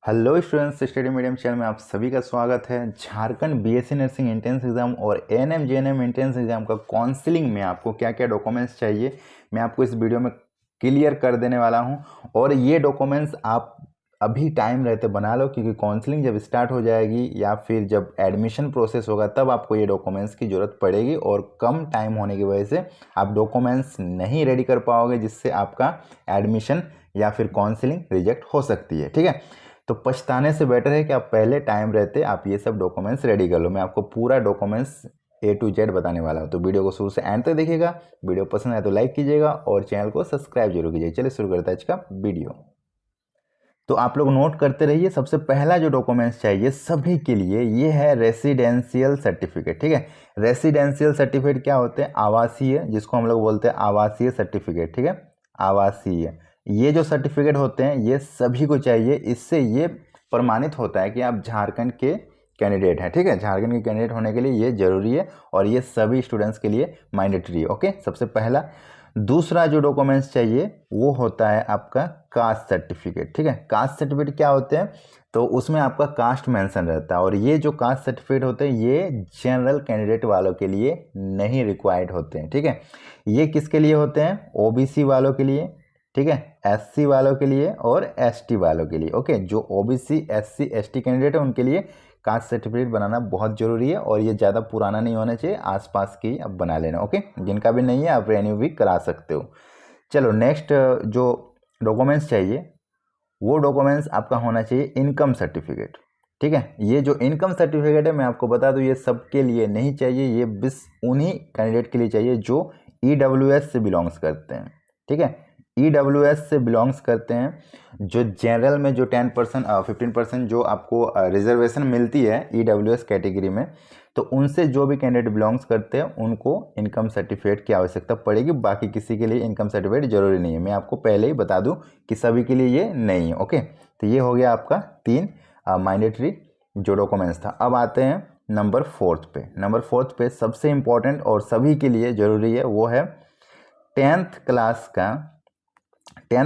Hello students, study medium channel में आप सभी का स्वागत है। Jharkhand BSc nursing entrance exam और एएनएम जेएनएम एंट्रेंस एग्जाम का काउंसलिंग में आपको क्या क्या डॉक्यूमेंट्स चाहिए मैं आपको इस वीडियो में क्लियर कर देने वाला हूं। और ये डॉक्यूमेंट्स आप अभी टाइम रहते बना लो, क्योंकि काउंसलिंग जब स्टार्ट हो जाएगी या फिर जब एडमिशन प्रोसेस होगा तब आपको ये डॉक्यूमेंट्स की ज़रूरत पड़ेगी, और कम टाइम होने की वजह से आप डॉक्यूमेंट्स नहीं रेडी कर पाओगे, जिससे आपका एडमिशन या फिर काउंसलिंग रिजेक्ट हो सकती है। ठीक है, तो पछताने से बेटर है कि आप पहले टाइम रहते आप ये सब डॉक्यूमेंट्स रेडी कर लो। मैं आपको पूरा डॉक्यूमेंट्स A to Z बताने वाला हूँ, तो वीडियो को शुरू से एंड तक देखिएगा। वीडियो पसंद आए तो लाइक कीजिएगा और चैनल को सब्सक्राइब जरूर कीजिए। चलिए शुरू करते हैं आज का वीडियो। तो आप लोग नोट करते रहिए। सबसे पहला जो डॉक्यूमेंट्स चाहिए सभी के लिए ये है रेसिडेंशियल सर्टिफिकेट। ठीक है, रेसिडेंशियल सर्टिफिकेट क्या होते हैं? आवासीय, जिसको हम लोग बोलते हैं आवासीय सर्टिफिकेट। ठीक है, आवासीय ये जो सर्टिफिकेट होते हैं ये सभी को चाहिए। इससे ये प्रमाणित होता है कि आप झारखंड के कैंडिडेट हैं। ठीक है, झारखंड के कैंडिडेट होने के लिए ये जरूरी है और ये सभी स्टूडेंट्स के लिए मैंडेटरी है। ओके, सबसे पहला। दूसरा जो डॉक्यूमेंट्स चाहिए वो होता है आपका कास्ट सर्टिफिकेट। ठीक है, कास्ट सर्टिफिकेट क्या होते हैं? तो उसमें आपका कास्ट मेंशन रहता है, और ये जो कास्ट सर्टिफिकेट होते हैं ये जनरल कैंडिडेट वालों के लिए नहीं रिक्वायर्ड होते हैं। ठीक है, ये किसके लिए होते हैं? ओबीसी वालों के लिए, ठीक है, एससी वालों के लिए और एसटी वालों के लिए। ओके, जो ओबीसी एससी एसटी कैंडिडेट है उनके लिए कास्ट सर्टिफिकेट बनाना बहुत जरूरी है, और ये ज़्यादा पुराना नहीं होना चाहिए, आसपास की आप बना लेना। ओके, जिनका भी नहीं है आप रेन्यू भी करा सकते हो। चलो नेक्स्ट जो डॉक्यूमेंट्स चाहिए वो डॉक्यूमेंट्स आपका होना चाहिए इनकम सर्टिफिकेट। ठीक है, ये जो इनकम सर्टिफिकेट है मैं आपको बता दूं ये सबके लिए नहीं चाहिए, ये बस उन्हीं कैंडिडेट के लिए चाहिए जो ईडब्ल्यूएस से बिलोंग्स करते हैं। ठीक है, ईडब्ल्यूएस से बिलोंग्स करते हैं। जो जनरल में जो 10% 15% जो आपको रिजर्वेशन मिलती है ईडब्ल्यूएस कैटेगरी में, तो उनसे जो भी कैंडिडेट बिलोंग्स करते हैं उनको इनकम सर्टिफिकेट की आवश्यकता पड़ेगी। बाकी किसी के लिए इनकम सर्टिफिकेट जरूरी नहीं है। मैं आपको पहले ही बता दूं कि सभी के लिए ये नहीं है। ओके, तो ये हो गया आपका 3 मैंडेटरी जो डॉक्यूमेंट्स था। अब आते हैं नंबर 4 पे। नंबर 4 पे सबसे इंपॉर्टेंट और सभी के लिए जरूरी है वो है 10th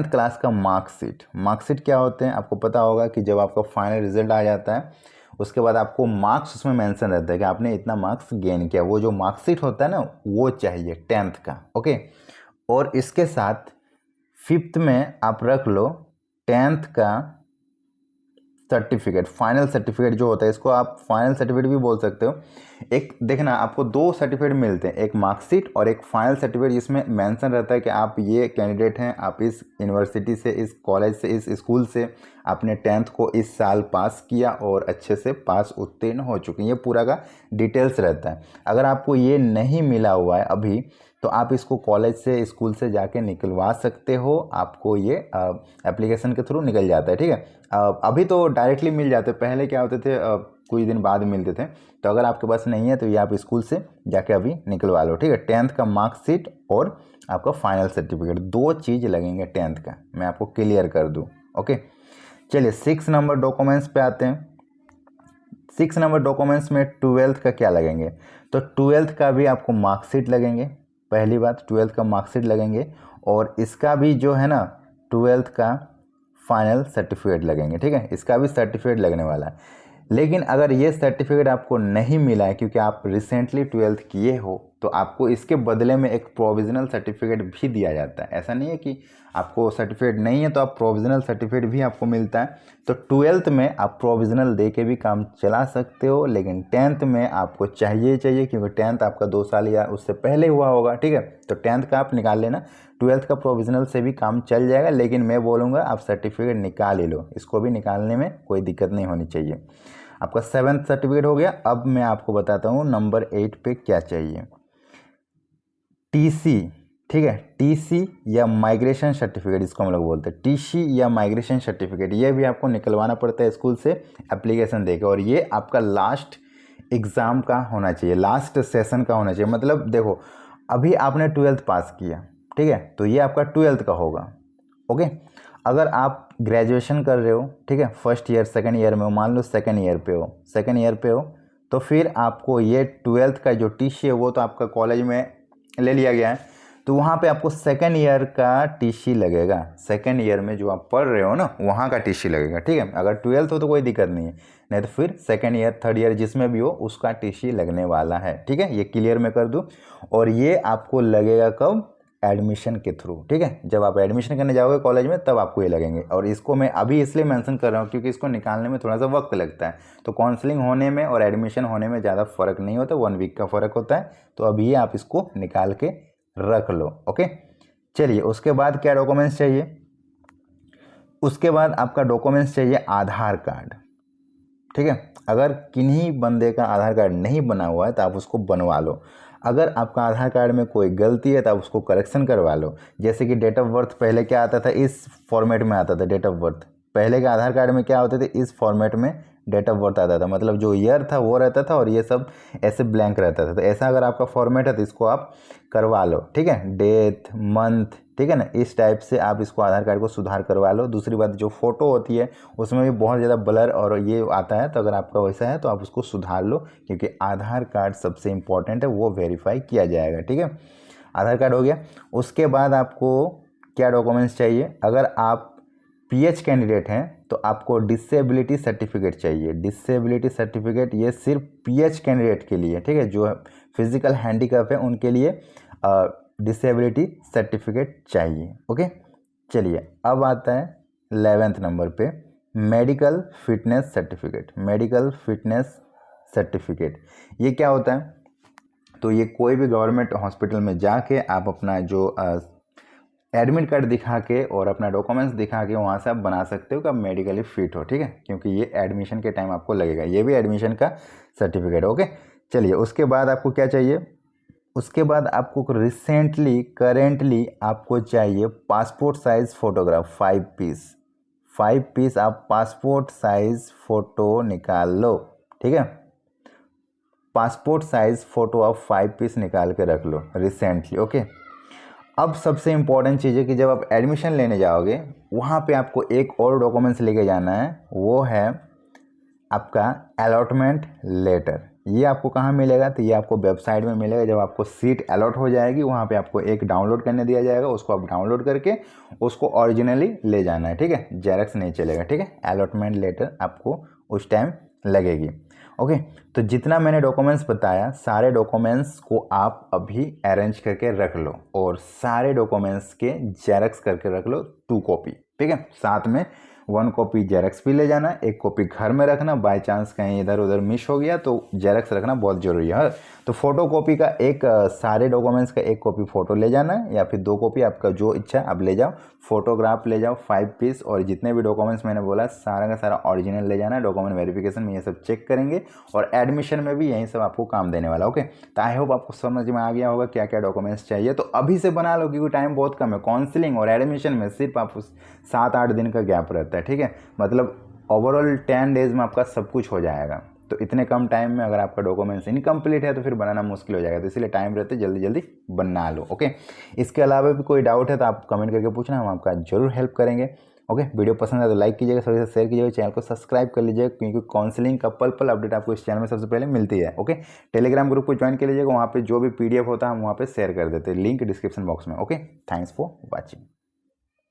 क्लास का मार्कशीट। मार्कशीट क्या होते हैं आपको पता होगा कि जब आपका फाइनल रिजल्ट आ जाता है उसके बाद आपको मार्क्स उसमें मेंशन रहता है कि आपने इतना मार्क्स गेन किया। वो जो मार्कशीट होता है ना वो चाहिए 10th का। ओके, और इसके साथ 5th में आप रख लो 10th का सर्टिफिकेट। फाइनल सर्टिफिकेट जो होता है इसको आप फाइनल सर्टिफिकेट भी बोल सकते हो। एक देखना, आपको 2 सर्टिफिकेट मिलते हैं, एक मार्कशीट और एक फाइनल सर्टिफिकेट, जिसमें मेंशन रहता है कि आप ये कैंडिडेट हैं, आप इस यूनिवर्सिटी से, इस कॉलेज से, इस स्कूल से आपने 10th को इस साल पास किया और अच्छे से पास उत्तीर्ण हो चुके हैं। ये पूरा का डिटेल्स रहता है। अगर आपको ये नहीं मिला हुआ है अभी तो आप इसको कॉलेज से स्कूल से जाके निकलवा सकते हो। आपको ये एप्लीकेशन के थ्रू निकल जाता है। ठीक है, अभी तो डायरेक्टली मिल जाते, पहले क्या होते थे कुछ दिन बाद मिलते थे। तो अगर आपके पास नहीं है तो ये आप स्कूल से जाके अभी निकलवा लो। ठीक है, 10th का मार्कशीट और आपका फाइनल सर्टिफिकेट, 2 चीज़ लगेंगे 10th का, मैं आपको क्लियर कर दूँ। ओके, चलिए 6 नंबर डॉक्यूमेंट्स पे आते हैं। 6 नंबर डॉक्यूमेंट्स में 12th का क्या लगेंगे? तो 12th का भी आपको मार्कशीट लगेंगे। पहली बात 12th का मार्कशीट लगेंगे, और इसका भी जो है ना 12th का फाइनल सर्टिफिकेट लगेंगे। ठीक है, इसका भी सर्टिफिकेट लगने वाला है। लेकिन अगर ये सर्टिफिकेट आपको नहीं मिला है क्योंकि आप रिसेंटली 12th किए हो, तो आपको इसके बदले में एक प्रोविजनल सर्टिफिकेट भी दिया जाता है। ऐसा नहीं है कि आपको सर्टिफिकेट नहीं है तो आप प्रोविजनल सर्टिफिकेट भी आपको मिलता है। तो 12th में आप प्रोविजनल दे के भी काम चला सकते हो, लेकिन 10th में आपको चाहिए क्योंकि 10th आपका 2 साल या उससे पहले हुआ होगा। ठीक है, तो 10th का आप निकाल लेना। 12th का प्रोविजनल से भी काम चल जाएगा, लेकिन मैं बोलूँगा आप सर्टिफिकेट निकाल ही लो, इसको भी निकालने में कोई दिक्कत नहीं होनी चाहिए। आपका 7th सर्टिफिकेट हो गया। अब मैं आपको बताता हूँ नंबर 8 पे क्या चाहिए। टीसी। ठीक है, टीसी या माइग्रेशन सर्टिफिकेट इसको हम लोग बोलते हैं। टीसी या माइग्रेशन सर्टिफिकेट ये भी आपको निकलवाना पड़ता है स्कूल से एप्लीकेशन देकर, और ये आपका लास्ट एग्ज़ाम का होना चाहिए, लास्ट सेशन का होना चाहिए। मतलब देखो, अभी आपने 12th पास किया, ठीक है, तो ये आपका 12th का होगा। ओके, अगर आप ग्रेजुएशन कर रहे हो, ठीक है, फर्स्ट ईयर सेकंड ईयर में हो, मान लो सेकंड ईयर पे हो, तो फिर आपको ये 12th का जो टीसी है वो तो आपका कॉलेज में ले लिया गया है, तो वहाँ पे आपको सेकेंड ईयर का टीसी लगेगा। सेकेंड ईयर में जो आप पढ़ रहे हो ना वहाँ का टीसी लगेगा, ठीक है। अगर 12th हो तो कोई दिक्कत नहीं है, नहीं तो फिर सेकेंड ईयर थर्ड ईयर जिसमें भी हो उसका टीसी लगने वाला है, ठीक है। ये क्लियर मैं कर दूँ। और ये आपको लगेगा कब? एडमिशन के थ्रू, ठीक है। जब आप एडमिशन करने जाओगे कॉलेज में तब आपको ये लगेंगे। और इसको मैं अभी इसलिए मेंशन कर रहा हूँ क्योंकि इसको निकालने में थोड़ा सा वक्त लगता है। तो काउंसलिंग होने में और एडमिशन होने में ज़्यादा फ़र्क नहीं होता, 1 वीक का फ़र्क होता है। तो अभी आप इसको निकाल के रख लो, ओके। चलिए उसके बाद क्या डॉक्यूमेंट्स चाहिए? उसके बाद आपका डॉक्यूमेंट्स चाहिए आधार कार्ड, ठीक है। अगर किन्हीं बंदे का आधार कार्ड नहीं बना हुआ है तो आप उसको बनवा लो। अगर आपका आधार कार्ड में कोई गलती है तो आप उसको करेक्शन करवा लो। जैसे कि डेट ऑफ बर्थ पहले क्या आता था, इस फॉर्मेट में आता था। डेट ऑफ बर्थ पहले के आधार कार्ड में क्या होते थे, इस फॉर्मेट में डेट ऑफ बर्थ आता था, मतलब जो ईयर था वो रहता था और ये सब ऐसे ब्लैंक रहता था। तो ऐसा अगर आपका फॉर्मेट है तो इसको आप करवा लो, ठीक है। डेट, मंथ, ठीक है ना, इस टाइप से आप इसको आधार कार्ड को सुधार करवा लो। दूसरी बात, जो फ़ोटो होती है उसमें भी बहुत ज़्यादा ब्लर और ये आता है, तो अगर आपका वैसा है तो आप उसको सुधार लो, क्योंकि आधार कार्ड सबसे इम्पॉर्टेंट है, वो वेरीफाई किया जाएगा, ठीक है। आधार कार्ड हो गया। उसके बाद आपको क्या डॉक्यूमेंट्स चाहिए? अगर आप पीएच कैंडिडेट हैं तो आपको डिसेबिलिटी सर्टिफिकेट चाहिए। डिसेबिलिटी सर्टिफिकेट ये सिर्फ पीएच कैंडिडेट के लिए, ठीक है। जो फिजिकल हैंडीकैप है उनके लिए डिसेबिलिटी सर्टिफिकेट चाहिए, ओके। चलिए अब आता है 11th नंबर पे medical fitness certificate. Medical fitness certificate ये क्या होता है? तो ये कोई भी गवर्नमेंट हॉस्पिटल में जाके आप अपना जो एडमिट कार्ड दिखा के और अपना डॉक्यूमेंट्स दिखा के वहाँ से आप बना सकते हो कि आप मेडिकली फिट हो, ठीक है। क्योंकि ये एडमिशन के टाइम आपको लगेगा, ये भी एडमिशन का सर्टिफिकेट, ओके। चलिए उसके बाद आपको क्या चाहिए? उसके बाद आपको रिसेंटली करेंटली आपको चाहिए passport size photograph 5 piece. 5 piece आप पासपोर्ट साइज़ फ़ोटो निकाल लो, ठीक है। पासपोर्ट साइज़ फ़ोटो आप 5 पीस निकाल के रख लो रिसेंटली, ओके। अब सबसे इम्पॉर्टेंट चीज़ है कि जब आप एडमिशन लेने जाओगे वहाँ पे आपको एक और डॉक्यूमेंट्स लेके जाना है, वो है आपका अलॉटमेंट लेटर। ये आपको कहाँ मिलेगा? तो ये आपको वेबसाइट में मिलेगा। जब आपको सीट अलॉट हो जाएगी वहाँ पे आपको एक डाउनलोड करने दिया जाएगा, उसको आप डाउनलोड करके उसको ओरिजिनली ले जाना है, ठीक है। जेरॉक्स नहीं चलेगा, ठीक है। अलॉटमेंट लेटर आपको उस टाइम लगेगी, ओके। तो जितना मैंने डॉक्यूमेंट्स बताया सारे डॉक्यूमेंट्स को आप अभी अरेंज करके रख लो और सारे डॉक्यूमेंट्स के जेरॉक्स करके रख लो 2 कॉपी, ठीक है। साथ में 1 कॉपी जेरॉक्स भी ले जाना, 1 कॉपी घर में रखना। बाय चांस कहीं इधर उधर मिस हो गया तो जेरॉक्स रखना बहुत ज़रूरी है। तो फोटो कॉपी का एक सारे डॉक्यूमेंट्स का 1 कॉपी फ़ोटो ले जाना है या फिर 2 कॉपी, आपका जो इच्छा आप ले जाओ। फोटोग्राफ ले जाओ 5 पीस और जितने भी डॉक्यूमेंट्स मैंने बोला सारा का सारा ओरिजिनल ले जाना। डॉक्यूमेंट वेरिफिकेशन में ये सब चेक करेंगे और एडमिशन में भी यही सब आपको काम देने वाला, ओके। तो आई होप आपको समझ में आ गया होगा क्या क्या डॉक्यूमेंट्स चाहिए। तो अभी से बना लो क्योंकि टाइम बहुत कम है। काउंसलिंग और एडमिशन में सिर्फ आप 7-8 दिन का गैप रहता है, ठीक है। मतलब ओवरऑल 10 डेज में आपका सब कुछ हो जाएगा। तो इतने कम टाइम में अगर आपका डॉक्यूमेंट्स इनकम्प्लीट है तो फिर बनाना मुश्किल हो जाएगा। तो इसलिए टाइम रहते जल्दी जल्दी बना लो, ओके। इसके अलावा भी कोई डाउट है तो आप कमेंट करके पूछना, हम आपका जरूर हेल्प करेंगे, ओके। वीडियो पसंद है तो लाइक कीजिएगा, सभी से शेयर कीजिएगा, चैनल को सब्सक्राइब कर लीजिएगा क्योंकि काउंसलिंग का पल पल अपडेट आपको इस चैनल में सबसे पहले मिलती है, ओके। टेलीग्राम ग्रुप को ज्वाइन कर लीजिएगा, वहाँ पे जो भी PDF होता है हम वहाँ पे शेयर कर देते हैं, लिंक डिस्क्रिप्शन बॉक्स में, ओके। Thanks for watching.